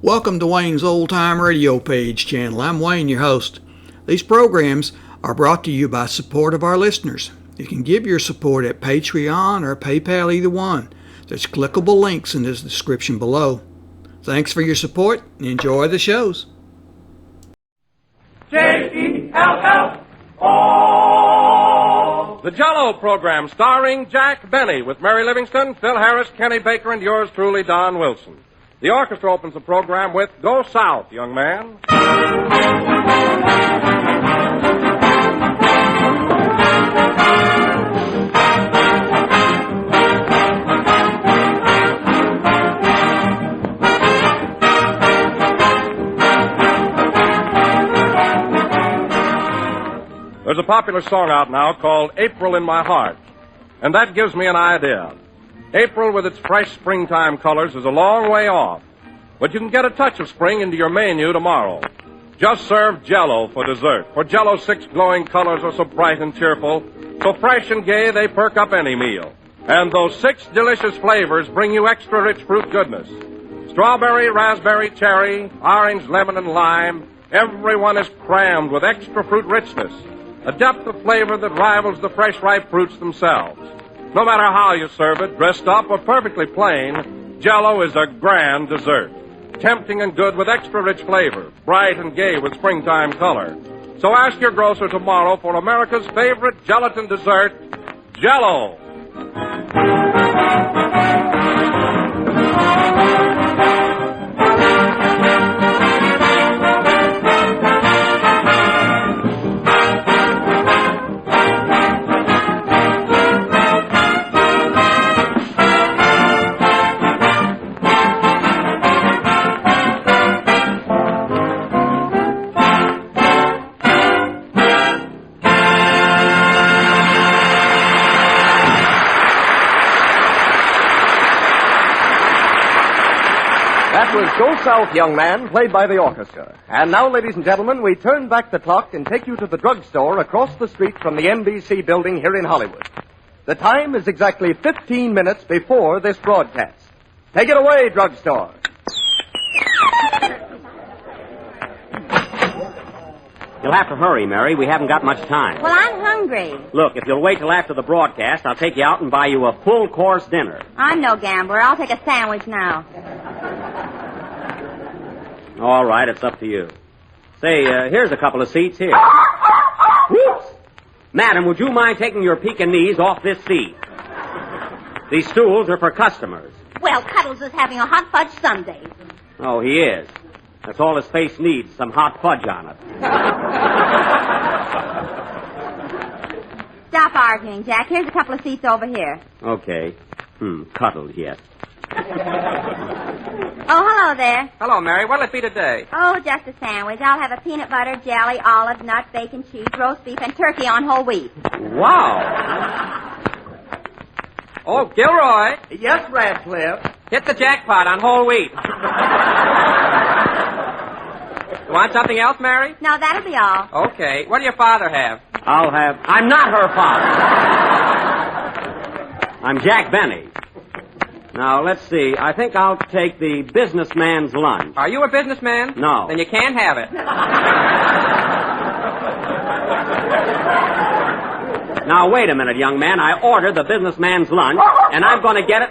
Welcome to Wayne's Old Time Radio Page channel. I'm Wayne, your host. These programs are brought to you by support of our listeners. You can give your support at Patreon or PayPal, either one. There's clickable links in the description below. Thanks for your support and enjoy the shows. J-E-L-L-O. The Jell-O program starring Jack Benny with Mary Livingston, Phil Harris, Kenny Baker, and yours truly, Don Wilson. The orchestra opens the program with Go South, Young Man. There's a popular song out now called April in My Heart, and that gives me an idea. April with its fresh springtime colors is a long way off, but you can get a touch of spring into your menu tomorrow. Just serve Jell-O for dessert, for Jell-O's 6 glowing colors are so bright and cheerful, so fresh and gay they perk up any meal. And those 6 delicious flavors bring you extra rich fruit goodness. Strawberry, raspberry, cherry, orange, lemon, and lime, everyone is crammed with extra fruit richness, a depth of flavor that rivals the fresh, ripe fruits themselves. No matter how you serve it, dressed up or perfectly plain, Jell-O is a grand dessert. Tempting and good with extra rich flavor, bright and gay with springtime color. So ask your grocer tomorrow for America's favorite gelatin dessert, Jell-O. That was Go South, Young Man, played by the orchestra. And now, ladies and gentlemen, we turn back the clock and take you to the drugstore across the street from the NBC building here in Hollywood. The time is exactly 15 minutes before this broadcast. Take it away, drugstore. You'll have to hurry, Mary. We haven't got much time. Well, I'm hungry. Look, if you'll wait till after the broadcast, I'll take you out and buy you a full-course dinner. I'm no gambler. I'll take a sandwich now. All right, it's up to you. Say, here's a couple of seats here. Whoops! Madam, would you mind taking your Pekingese off this seat? These stools are for customers. Well, Cuddles is having a hot fudge sundae. Oh, he is. That's all his face needs, some hot fudge on it. Stop arguing, Jack. Here's a couple of seats over here. Okay. Cuddled, yes. Oh, hello there. Hello, Mary. What'll it be today? Oh, just a sandwich. I'll have a peanut butter, jelly, olive, nut, bacon, cheese, roast beef, and turkey on whole wheat. Wow. Oh, Gilroy. Yes, Radcliffe. Hit the jackpot on whole wheat. You want something else, Mary? No, that'll be all. Okay. What do your father have? I'm not her father. I'm Jack Benny. Now, let's see. I think I'll take the businessman's lunch. Are you a businessman? No. Then you can't have it. Now, wait a minute, young man. I ordered the businessman's lunch, and I'm going to get it...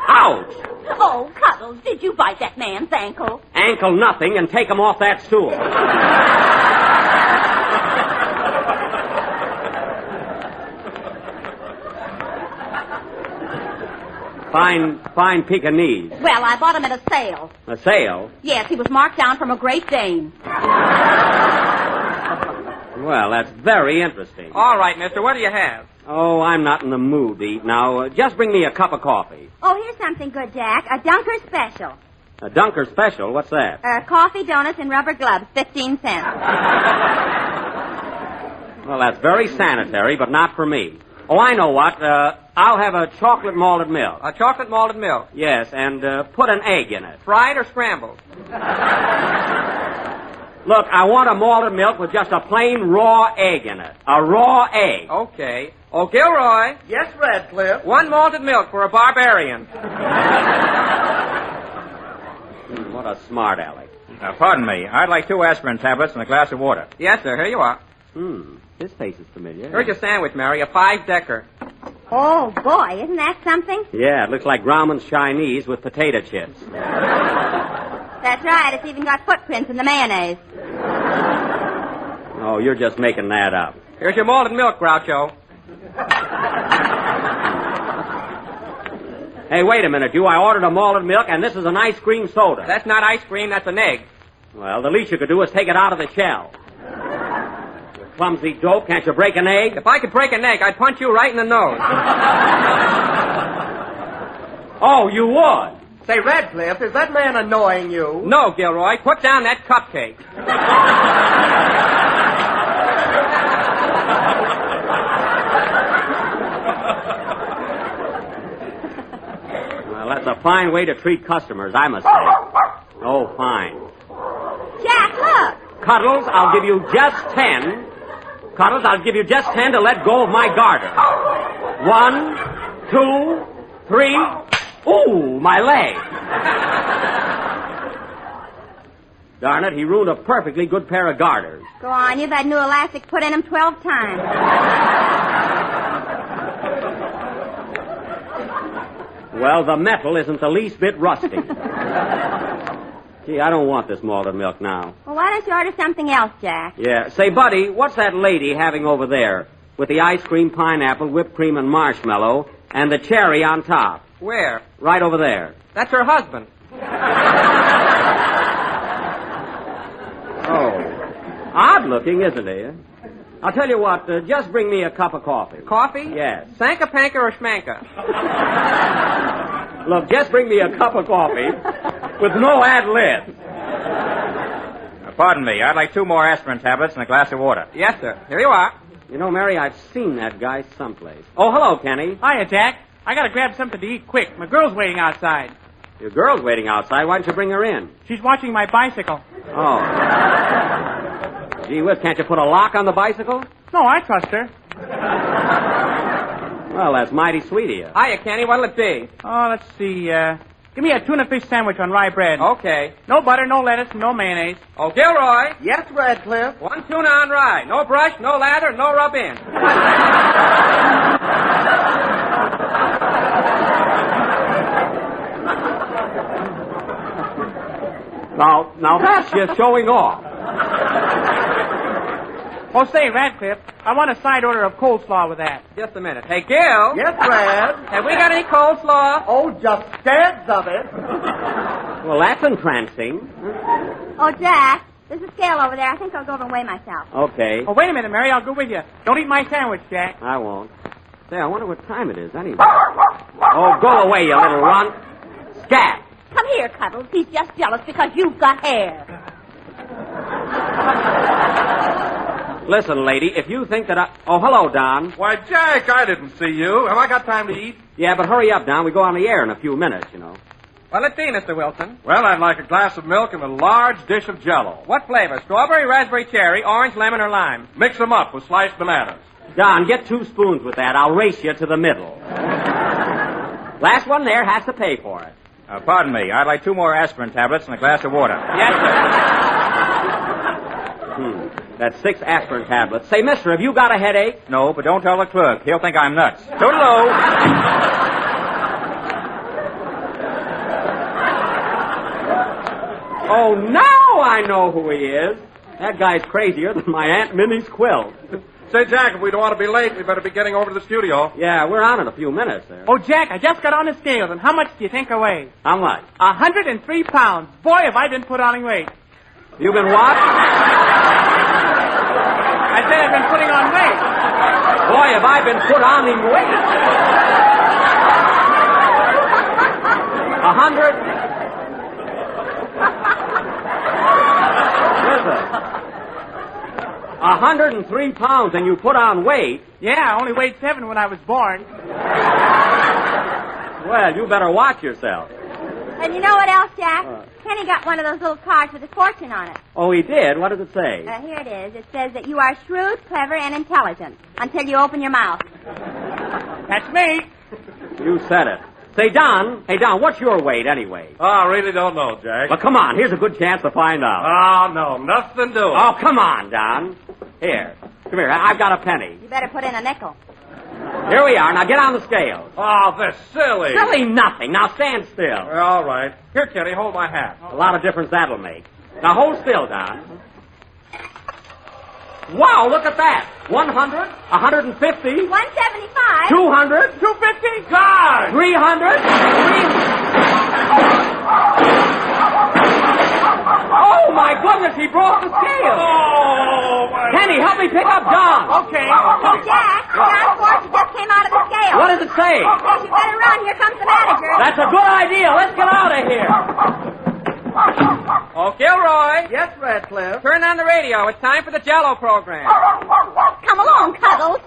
Ouch! Oh, Cuddles, did you bite that man's ankle? Ankle nothing, and take him off that stool. Fine Pekingese. Well, I bought him at a sale. A sale? Yes, he was marked down from a Great Dane. Well, that's very interesting. All right, mister. What do you have? Oh, I'm not in the mood to eat now. Just bring me a cup of coffee. Oh, here's something good, Jack. A Dunker special. A Dunker special? What's that? Coffee, donuts, and rubber gloves, 15 cents. Well, that's very sanitary, but not for me. Oh, I know what. I'll have a chocolate malted milk. A chocolate malted milk. Yes, and put an egg in it. Fried or scrambled? Look, I want a malted milk with just a plain raw egg in it. A raw egg. Okay. Oh, Gilroy. Yes, Radcliffe. 1 malted milk for a barbarian. What a smart aleck. Pardon me. I'd like 2 aspirin tablets and a glass of water. Yes, sir. Here you are. This face is familiar. Here's your sandwich, Mary. A 5-decker. Oh, boy, isn't that something? Yeah, it looks like Grauman's Chinese with potato chips. That's right. It's even got footprints in the mayonnaise. Oh, you're just making that up. Here's your malted milk, Groucho. Hey, wait a minute, you. I ordered a malted milk, and this is an ice cream soda. That's not ice cream. That's an egg. Well, the least you could do is take it out of the shell. You clumsy dope. Can't you break an egg? If I could break an egg, I'd punch you right in the nose. Oh, you would? Say, Radcliffe, is that man annoying you? No, Gilroy. Put down that cupcake. Well, that's a fine way to treat customers, I must say. Oh, fine. Jack, look. Cuddles, I'll give you just 10. Cuddles, I'll give you just 10 to let go of my garter. 1, 2, 3. Ooh, my leg. Darn it, he ruined a perfectly good pair of garters. Go on. You've had new elastic put in them 12 times. Well, the metal isn't the least bit rusty. Gee, I don't want this malted milk now. Well, why don't you order something else, Jack? Yeah. Say, buddy, what's that lady having over there with the ice cream, pineapple, whipped cream, and marshmallow, and the cherry on top? Where? Right over there. That's her husband. Oh. Odd looking, isn't he? I'll tell you what, just bring me a cup of coffee. Coffee? Yes. Sanka, panka, or schmanka? Look, just bring me a cup of coffee with no ad lib. Pardon me. I'd like 2 more aspirin tablets and a glass of water. Yes, sir. Here you are. You know, Mary, I've seen that guy someplace. Oh, hello, Kenny. Hiya, Jack. I gotta grab something to eat quick. My girl's waiting outside. Your girl's waiting outside. Why don't you bring her in? She's watching my bicycle. Oh. Gee whiz, can't you put a lock on the bicycle? No, I trust her. Well, that's mighty sweet of you. Hiya, Kenny. What'll it be? Oh, let's see. Give me a tuna fish sandwich on rye bread. Okay. No butter, no lettuce, and no mayonnaise. Oh, Gilroy. Yes, Radcliffe. 1 tuna on rye. No brush, no lather, no rub in. Now that's just showing off. Oh, say, Radcliffe, I want a side order of coleslaw with that. Just a minute. Hey, Gil. Yes, Rad. Have we got any coleslaw? Oh, just scads of it. Well, that's entrancing. Oh, Jack, there's a scale over there. I think I'll go over and weigh myself. Okay. Oh, wait a minute, Mary. I'll go with you. Don't eat my sandwich, Jack. I won't. Say, I wonder what time it is anyway. Oh, go away, you little runt. Scat. Come here, Cuddles. He's just jealous because you've got hair. Listen, lady, if you think that I... Oh, hello, Don. Why, Jack, I didn't see you. Have I got time to eat? Yeah, but hurry up, Don. We go on the air in a few minutes, you know. What'll it be, Mr. Wilson? Well, I'd like a glass of milk and a large dish of Jell-O. What flavor? Strawberry, raspberry, cherry, orange, lemon, or lime? Mix them up with sliced bananas. Don, get 2 spoons with that. I'll race you to the middle. Last one there has to pay for it. Pardon me. I'd like 2 more aspirin tablets and a glass of water. Yes, sir. That's 6 aspirin tablets. Say, mister, have you got a headache? No, but don't tell the clerk. He'll think I'm nuts. Toodaloo. Oh, now I know who he is. That guy's crazier than my Aunt Minnie's quilt. Say, Jack, if we don't want to be late, we better be getting over to the studio. Yeah, we're on in a few minutes there. Oh, Jack, I just got on the scales, and how much do you think I weigh? How much? 103 pounds. Boy, have I been put on weight. You been what? I said I've been putting on weight. Boy, have I been put on in weight. 100. Listen. 103 pounds and you put on weight? Yeah, I only weighed 7 when I was born. Well, you better watch yourself. And you know what else, Jack? Kenny got one of those little cards with a fortune on it. Oh, he did? What does it say? Here it is. It says that you are shrewd, clever, and intelligent until you open your mouth. That's me. You said it. Say, Don, hey, Don, what's your weight anyway? Oh, I really don't know, Jack. Well, come on, here's a good chance to find out. Oh, no, nothing doing. Oh, come on, Don. Here, come here, I've got a penny. You better put in a nickel. Here we are, now get on the scales. Oh, they're silly. Silly nothing, now stand still. All right. Here, Kenny, hold my hat. A lot of difference that'll make. Now hold still, Don. Wow, look at that. 100, 150, 175. 200, 250, God! 300, Oh, my goodness, he broke the scale. Oh, my... Kenny, help me pick up Don. Okay. Oh, Jack, John Force just came out of the scale. What does it say? Says you better run. Here comes the manager. That's a good idea. Let's get out of here. Oh, Gilroy. Yes, Radcliffe. Turn on the radio. It's time for the Jello program. Come along, Cuddles.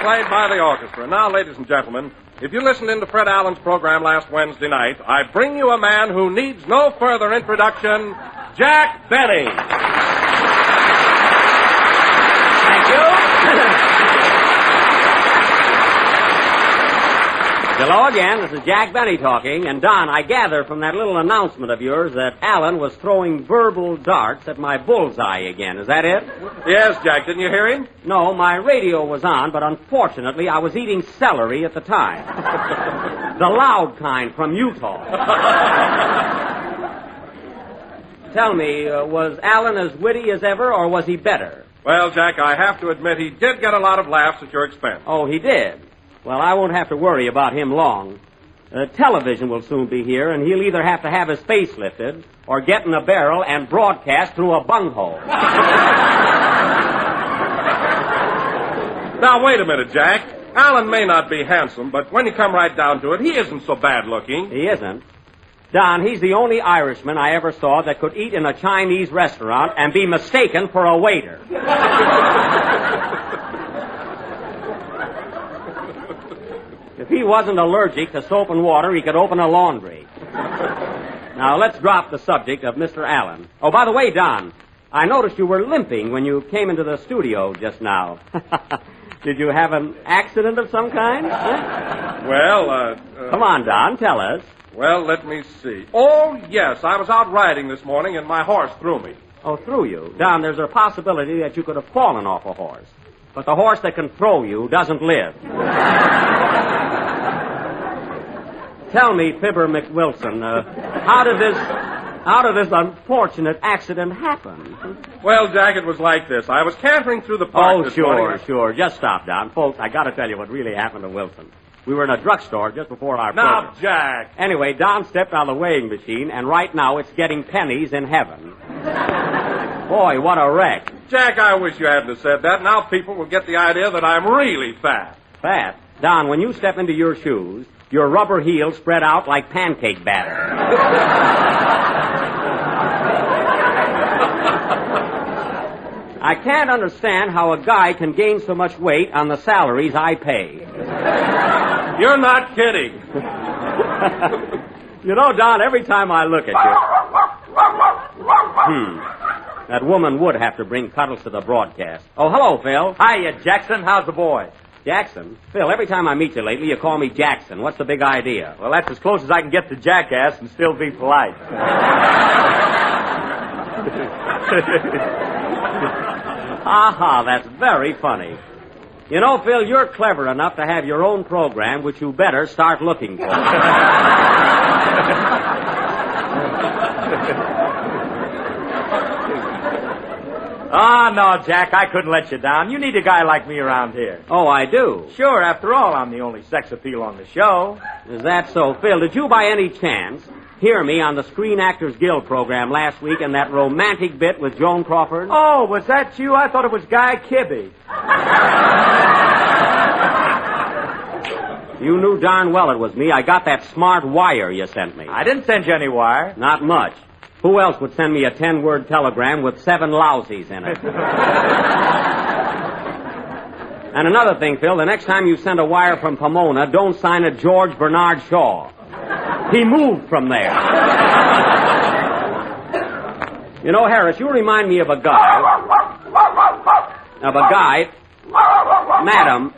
Played by the orchestra. Now, ladies and gentlemen, if you listened in to Fred Allen's program last Wednesday night, I bring you a man who needs no further introduction, Jack Benny. Thank you. Hello again. This is Jack Benny talking. And, Don, I gather from that little announcement of yours that Allen was throwing verbal darts at my bullseye again. Is that it? Yes, Jack. Didn't you hear him? No, my radio was on, but unfortunately I was eating celery at the time. The loud kind from Utah. Tell me, was Allen as witty as ever, or was he better? Well, Jack, I have to admit he did get a lot of laughs at your expense. Oh, he did? Well, I won't have to worry about him long. Television will soon be here, and he'll either have to have his face lifted or get in a barrel and broadcast through a bunghole. Now, wait a minute, Jack. Allen may not be handsome, but when you come right down to it, he isn't so bad looking. He isn't. Don, he's the only Irishman I ever saw that could eat in a Chinese restaurant and be mistaken for a waiter. If he wasn't allergic to soap and water, he could open a laundry. Now, let's drop the subject of Mr. Allen. Oh, by the way, Don, I noticed you were limping when you came into the studio just now. Did you have an accident of some kind? Huh? Well, Come on, Don, tell us. Well, let me see. Oh, yes, I was out riding this morning and my horse threw me. Oh, threw you? Don, there's a possibility that you could have fallen off a horse. But the horse that can throw you doesn't live. Tell me, Fibber McWilson, how did this unfortunate accident happen? Well, Jack, it was like this. I was cantering through the park this morning. Sure. Just stop, Don. Folks, I gotta tell you what really happened to Wilson. We were in a drugstore just before our Now, program. Jack. Anyway, Don stepped on the weighing machine, and right now it's getting pennies in heaven. Boy, what a wreck. Jack, I wish you hadn't have said that. Now people will get the idea that I'm really fat. Fat. Don, when you step into your shoes, your rubber heels spread out like pancake batter. I can't understand how a guy can gain so much weight on the salaries I pay. You're not kidding. You know, Don, every time I look at you... That woman would have to bring Cuddles to the broadcast. Oh, hello, Phil. Hiya, Jackson. How's the boy? Jackson? Phil, every time I meet you lately, you call me Jackson. What's the big idea? Well, that's as close as I can get to jackass and still be polite. Aha, that's very funny. You know, Phil, you're clever enough to have your own program, which you better start looking for. No, Jack, I couldn't let you down. You need a guy like me around here. Oh, I do? Sure, after all, I'm the only sex appeal on the show. Is that so? Phil, did you by any chance hear me on the Screen Actors Guild program last week in that romantic bit with Joan Crawford? Oh, was that you? I thought it was Guy Kibbe. You knew darn well it was me. I got that smart wire you sent me. I didn't send you any wire. Not much. Who else would send me a 10-word telegram with 7 lousies in it? And another thing, Phil, the next time you send a wire from Pomona, don't sign it George Bernard Shaw. He moved from there. You know, Harris, you remind me of a guy. Madam,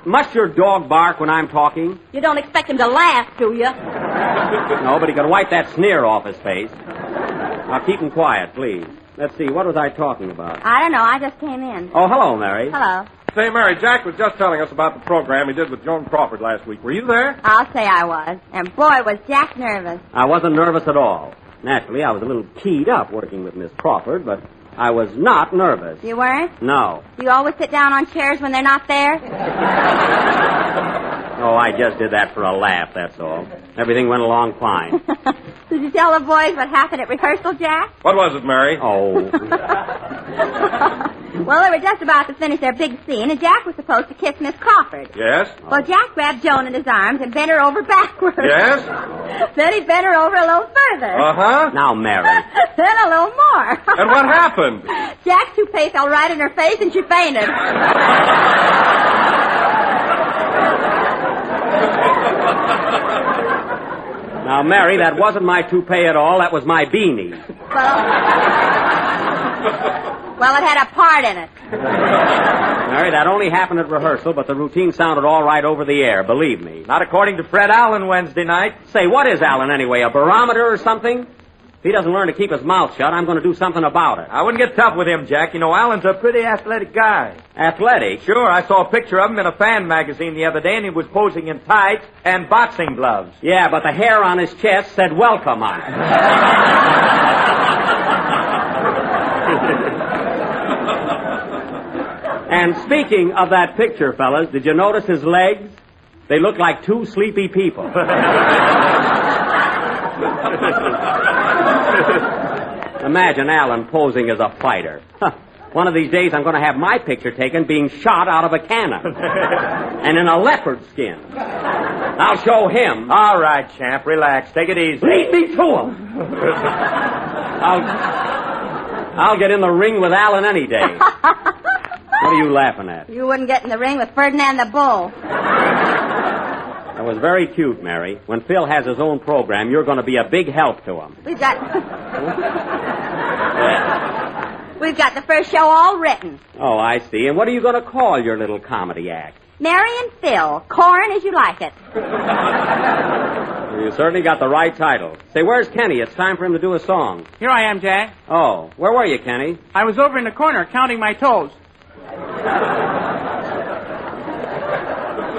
must your dog bark when I'm talking? You don't expect him to laugh, do you? No, but he can wipe that sneer off his face. Now, keep him quiet, please. Let's see, what was I talking about? I don't know. I just came in. Oh, hello, Mary. Hello. Say, Mary, Jack was just telling us about the program he did with Joan Crawford last week. Were you there? I'll say I was. And boy, was Jack nervous. I wasn't nervous at all. Naturally, I was a little keyed up working with Miss Crawford, but I was not nervous. You weren't? No. You always sit down on chairs when they're not there? Oh, I just did that for a laugh, that's all. Everything went along fine. Did you tell the boys what happened at rehearsal, Jack? What was it, Mary? Oh. Well, they were just about to finish their big scene, and Jack was supposed to kiss Miss Crawford. Yes? Well, Jack grabbed Joan in his arms and bent her over backwards. Yes? Then he bent her over a little further. Uh-huh. Now, Mary. Then a little more. And what happened? Jack's toupee fell right in her face, and she fainted. Now, Mary, that wasn't my toupee at all. That was my beanie. Well, it had a part in it. Mary, that only happened at rehearsal, but the routine sounded all right over the air, believe me. Not according to Fred Allen Wednesday night. Say, what is Allen anyway, a barometer or something? If he doesn't learn to keep his mouth shut, I'm going to do something about it. I wouldn't get tough with him, Jack. You know, Allen's a pretty athletic guy. Athletic? Sure, I saw a picture of him in a fan magazine the other day, and he was posing in tights and boxing gloves. Yeah, but the hair on his chest said welcome on it. And speaking of that picture, fellas, did you notice his legs? They look like 2 sleepy people. Imagine Allen posing as a fighter. One of these days I'm going to have my picture taken being shot out of a cannon. And in a leopard skin. I'll show him. All right, champ, relax. Take it easy. Lead me to him. I'll get in the ring with Allen any day. What are you laughing at? You wouldn't get in the ring with Ferdinand the Bull. That was very cute, Mary. When Phil has his own program, you're going to be a big help to him. We've got the first show all written. Oh, I see. And what are you going to call your little comedy act? Mary and Phil, corn as you like it. You certainly got the right title. Say, where's Kenny? It's time for him to do a song. Here I am, Jack. Oh, where were you, Kenny? I was over in the corner counting my toes.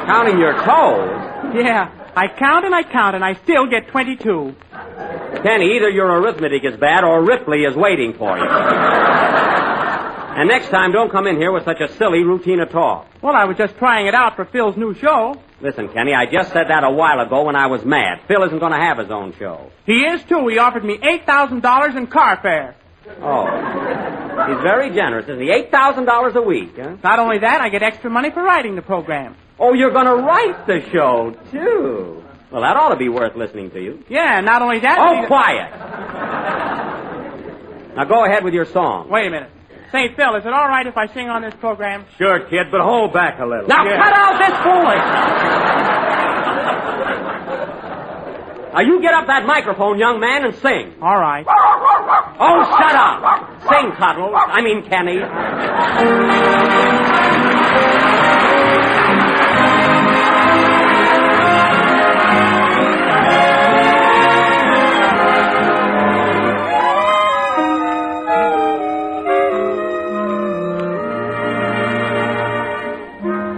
Counting your toes? Yeah, I count and I still get 22. Kenny, either your arithmetic is bad or Ripley is waiting for you. And next time, don't come in here with such a silly routine of talk. Well, I was just trying it out for Phil's new show. Listen, Kenny, I just said that a while ago when I was mad. Phil isn't going to have his own show. He is, too. He offered me $8,000 in car fare. Oh. He's very generous, isn't he? $8,000 a week, huh? Not only that, I get extra money for writing the program. Oh, you're going to write the show, too. Well, that ought to be worth listening to you. Yeah, not only that... Oh, quiet. Now go ahead with your song. Wait a minute. Say, Phil, is it all right if I sing on this program? Sure, kid, but hold back a little. Now cut out this fooling! Now you get up that microphone, young man, and sing. All right. Oh, shut up! Sing, Cuddles. I mean, Kenny.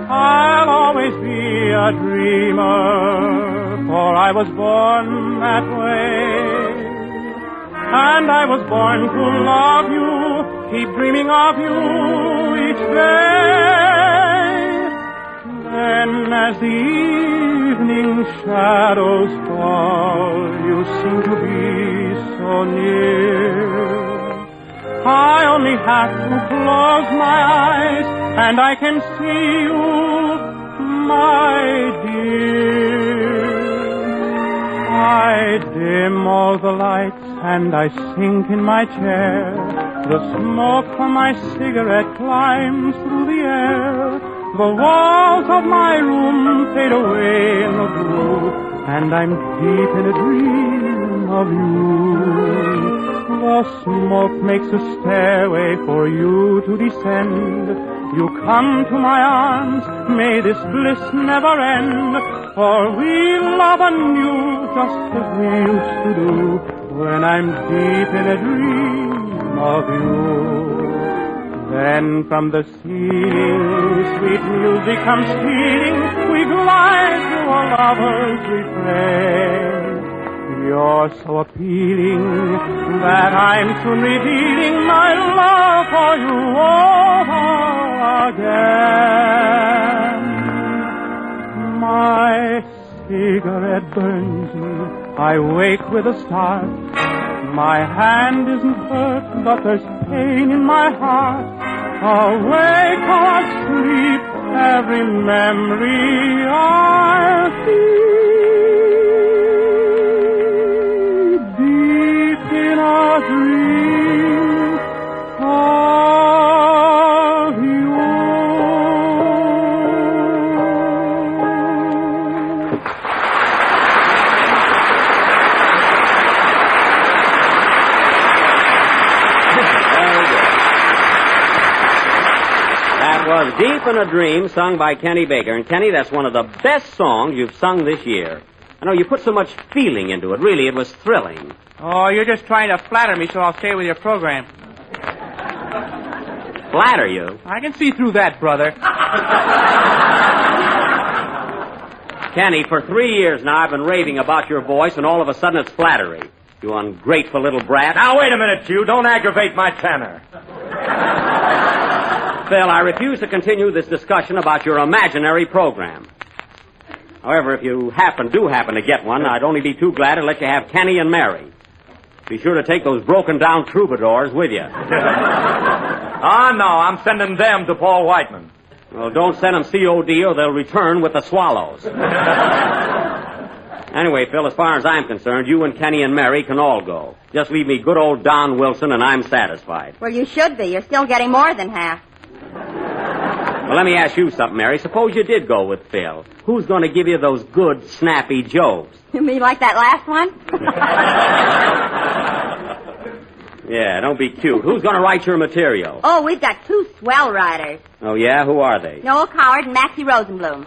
I'll always be a dreamer, for I was born that way. And I was born to love you, keep dreaming of you each day. Then as the evening shadows fall, you seem to be so near. I only have to close my eyes and I can see you, my dear. I dim all the lights and I sink in my chair. The smoke from my cigarette climbs through the air. The walls of my room fade away in the blue, and I'm deep in a dream of you. The smoke makes a stairway for you to descend. You come to my arms, may this bliss never end, for we love anew just as we used to do when I'm deep in a dream of you. Then from the ceiling, sweet music comes stealing, we glide to a lover's refrain. You're so appealing that I'm soon revealing my love for you over again. My cigarette burns me, I wake with a start. My hand isn't hurt, but there's pain in my heart. Awake or asleep, every memory I feel deep in a dream of you. Was Deep in a Dream, sung by Kenny Baker. And, Kenny, that's one of the best songs you've sung this year. I know you put so much feeling into it. Really, it was thrilling. Oh, you're just trying to flatter me so I'll stay with your program. Flatter you? I can see through that, brother. Kenny, for 3 years now I've been raving about your voice, and all of a sudden it's flattery. You ungrateful little brat. Now, wait a minute, you. Don't aggravate my tenor. Phil, I refuse to continue this discussion about your imaginary program. However, if you do happen to get one, I'd only be too glad to let you have Kenny and Mary. Be sure to take those broken-down troubadours with you. No, I'm sending them to Paul Whiteman. Well, don't send them COD or they'll return with the swallows. Anyway, Phil, as far as I'm concerned, you and Kenny and Mary can all go. Just leave me good old Don Wilson and I'm satisfied. Well, you should be. You're still getting more than half. Well, let me ask you something, Mary. Suppose you did go with Phil. Who's going to give you those good, snappy jokes? You mean like that last one? Yeah, don't be cute. Who's going to write your material? Oh, we've got 2 swell writers. Oh, yeah? Who are they? Noel Coward and Maxie Rosenblum.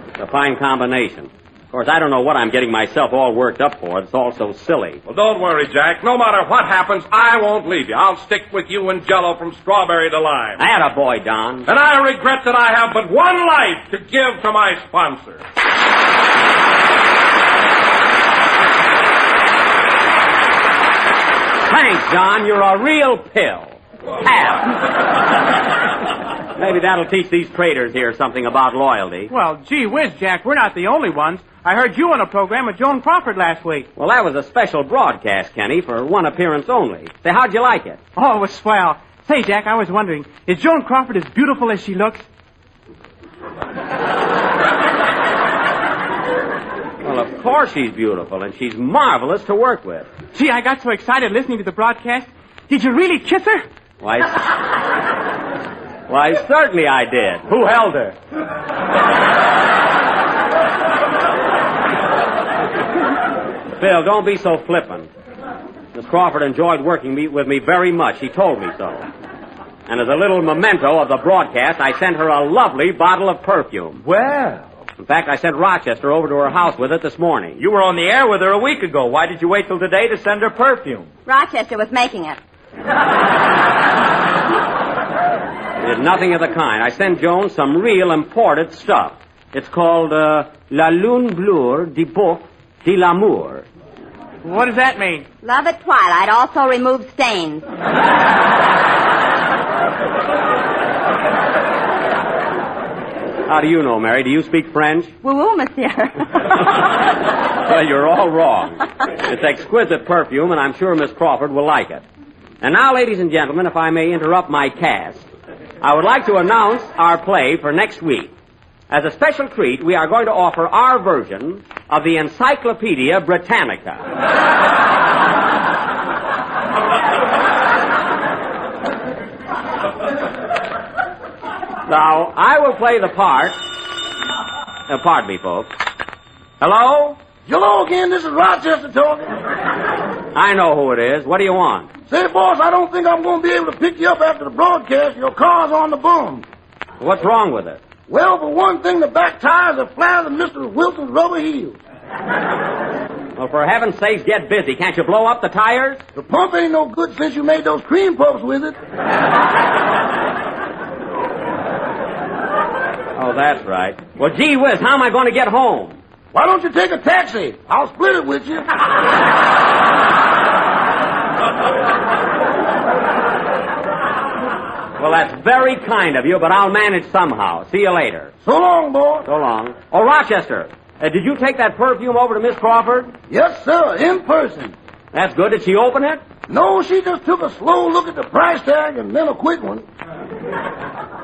It's a fine combination. Of course, I don't know what I'm getting myself all worked up for. It's all so silly. Well, don't worry, Jack. No matter what happens, I won't leave you. I'll stick with you and Jell-O from strawberry to lime. Attaboy, Don. And I regret that I have but one life to give to my sponsor. Thanks, John. You're a real pill. Pap. Maybe that'll teach these traders here something about loyalty. Well, gee whiz, Jack, we're not the only ones. I heard you on a program with Joan Crawford last week. Well, that was a special broadcast, Kenny, for one appearance only. Say, how'd you like it? Oh, it was swell. Say, Jack, I was wondering, is Joan Crawford as beautiful as she looks? Well, of course she's beautiful, and she's marvelous to work with. Gee, I got so excited listening to the broadcast. Did you really kiss her? Why, certainly I did. Who held her? Phil, don't be so flippant. Miss Crawford enjoyed working with me very much. She told me so. And as a little memento of the broadcast, I sent her a lovely bottle of perfume. Well, In fact, I sent Rochester over to her house with it this morning. you wue on the air with her a week ago. Why did you wait till today to send her perfume? Rochester was making it. I did nothing of the kind. I sent Joan some real imported stuff. It's called La Lune Bleue du Boeuf de l'Amour. What does that mean? Love at Twilight also removes stains. How do you know, Mary? Do you speak French? Woo-woo, monsieur. Well, you're all wrong. It's exquisite perfume, and I'm sure Miss Crawford will like it. And now, ladies and gentlemen, if I may interrupt my cast, I would like to announce our play for next week. As a special treat, we are going to offer our version of the Encyclopedia Britannica. Now, I will play the part... pardon me, folks. Hello? Hello again, this is Rochester talking. I know who it is. What do you want? Say, boss, I don't think I'm going to be able to pick you up after the broadcast. Your car's on the bum. What's wrong with it? Well, for one thing, the back tires are flatter than Mr. Wilson's rubber heels. Well, for heaven's sakes, get busy. Can't you blow up the tires? The pump ain't no good since you made those cream puffs with it. Oh, that's right. Well, gee whiz, how am I going to get home? Why don't you take a taxi? I'll split it with you. Well, that's very kind of you, but I'll manage somehow. See you later. So long, boy. So long. Oh, Rochester, did you take that perfume over to Miss Crawford? Yes, sir, in person. That's good. Did she open it? No, she just took a slow look at the price tag and then a quick one.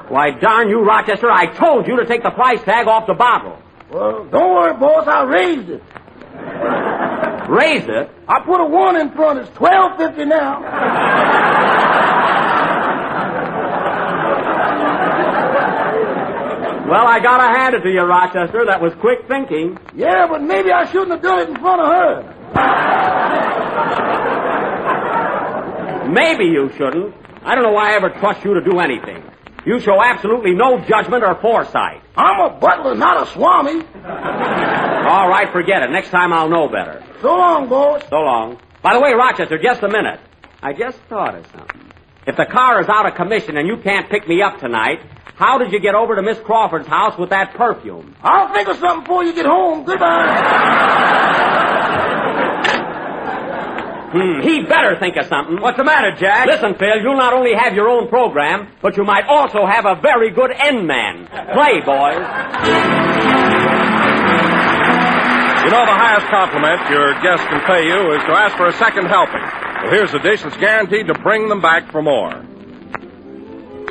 Why, darn you, Rochester, I told you to take the price tag off the bottle. Well, don't worry, boss, I raised it. Raised it? I put a 1 in front. It's $12.50 now. Well, I gotta hand it to you, Rochester. That was quick thinking. Yeah, but maybe I shouldn't have done it in front of her. Maybe you shouldn't. I don't know why I ever trust you to do anything. You show absolutely no judgment or foresight. I'm a butler, not a swami. All right, forget it. Next time I'll know better. So long, boss. So long. By the way, Rochester, just a minute. I just thought of something. If the car is out of commission and you can't pick me up tonight, how did you get over to Miss Crawford's house with that perfume? I'll think of something before you get home. Goodbye. He better think of something. What's the matter, Jack? Listen, Phil, you'll not only have your own program, but you might also have a very good end man. Play, boys. You know, the highest compliment your guest can pay you is to ask for a second helping. Well, here's a dish that's guaranteed to bring them back for more.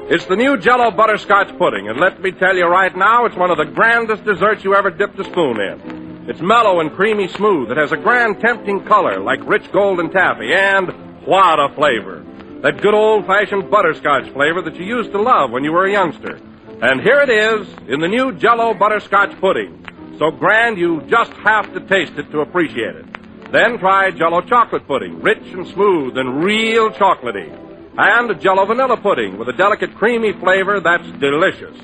It's the new Jell-O butterscotch pudding, and let me tell you right now, it's one of the grandest desserts you ever dipped a spoon in. It's mellow and creamy smooth. It has a grand, tempting color like rich golden taffy, and what a flavor. That good old-fashioned butterscotch flavor that you used to love when you were a youngster. And here it is in the new Jell-O butterscotch pudding. So grand you just have to taste it to appreciate it. Then try Jell-O chocolate pudding, rich and smooth and real chocolatey. And Jell-O vanilla pudding with a delicate creamy flavor that's delicious.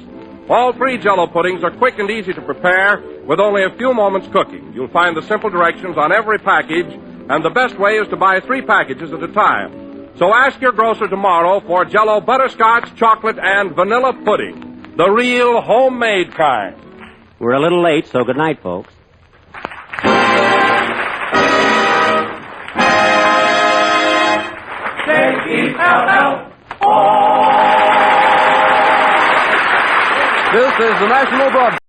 All three Jell-O puddings are quick and easy to prepare with only a few moments cooking. You'll find the simple directions on every package, and the best way is to buy 3 packages at a time. So ask your grocer tomorrow for Jell-O butterscotch, chocolate, and vanilla pudding. The real homemade kind. We're a little late, so good night, folks. J-E-L-L-O This is the National Broadcast.